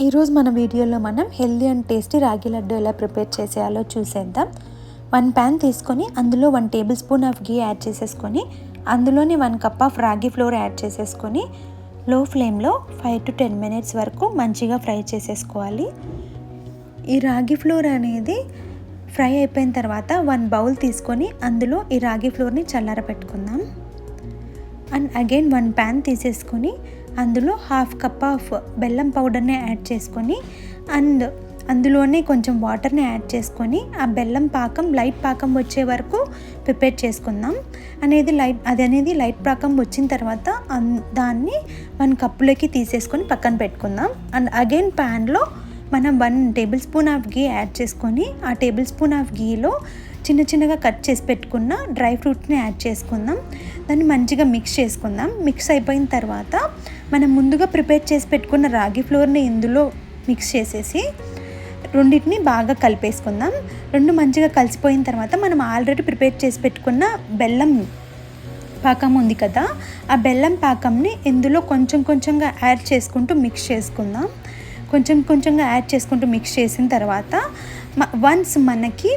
ఈరోజు మన వీడియోలో మనం హెల్దీ అండ్ టేస్టీ రాగి లడ్డు ఎలా ప్రిపేర్ చేసేయాలో చూసేద్దాం. 1 ప్యాన్ తీసుకొని అందులో 1 table spoon of ghee add చేసేసుకొని అందులోని 1 కప్ ఆఫ్ రాగి ఫ్లోర్ యాడ్ చేసేసుకొని లో ఫ్లేమ్లో 5 to 10 minutes వరకు మంచిగా ఫ్రై చేసేసుకోవాలి. ఈ రాగి ఫ్లోర్ అనేది ఫ్రై అయిపోయిన తర్వాత 1 బౌల్ తీసుకొని అందులో ఈ రాగి ఫ్లోర్ని చల్లార పెట్టుకుందాం. అండ్ అగైన్ 1 ప్యాన్ తీసేసుకొని అందులో 1/2 కప్ ఆఫ్ బెల్లం పౌడర్ని యాడ్ చేసుకొని అండ్ అందులోనే కొంచెం వాటర్ని యాడ్ చేసుకొని ఆ బెల్లం పాకం లైట్ పాకం వచ్చే వరకు ప్రిపేర్ చేసుకుందాం. అనేది లైట్ పాకం వచ్చిన తర్వాత దాన్ని 1 కప్పులోకి తీసేసుకొని పక్కన పెట్టుకుందాం. అండ్ అగైన్ ప్యాన్లో మనం 1 table spoon of ghee add చేసుకొని ఆ టేబుల్ స్పూన్ ఆఫ్ గీలో చిన్నగా కట్ చేసి పెట్టుకున్న డ్రై ఫ్రూట్స్ని యాడ్ చేసుకుందాం. దాన్ని మంచిగా మిక్స్ చేసుకుందాం. మిక్స్ అయిపోయిన తర్వాత మనం ముందుగా ప్రిపేర్ చేసి పెట్టుకున్న రాగి ఫ్లోర్ని ఇందులో మిక్స్ చేసేసి రెండింటిని బాగా కలిపేసుకుందాం. రెండు మంచిగా కలిసిపోయిన తర్వాత మనం ఆల్రెడీ ప్రిపేర్ చేసి పెట్టుకున్న బెల్లం పాకం ఉంది కదా, ఆ బెల్లం పాకంని ఇందులో కొంచెంగా యాడ్ చేసుకుంటూ మిక్స్ చేసుకుందాం. కొంచెంగా యాడ్ చేసుకుంటూ మిక్స్ చేసిన తర్వాత వన్స్ మనకి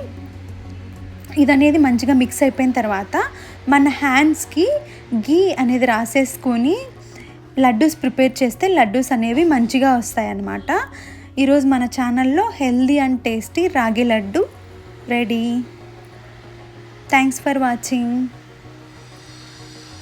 ఇదనేది మంచిగా మిక్స్ అయిపోయిన తర్వాత మన హ్యాండ్స్కి గీ అనేది రాసేసుకొని లడ్డూస్ ప్రిపేర్ చేస్తే లడ్డూస్ అనేవి మంచిగా వస్తాయన్నమాట. ఈరోజు మన ఛానల్లో హెల్దీ అండ్ టేస్టీ రాగి laddu ready. Thanks for watching.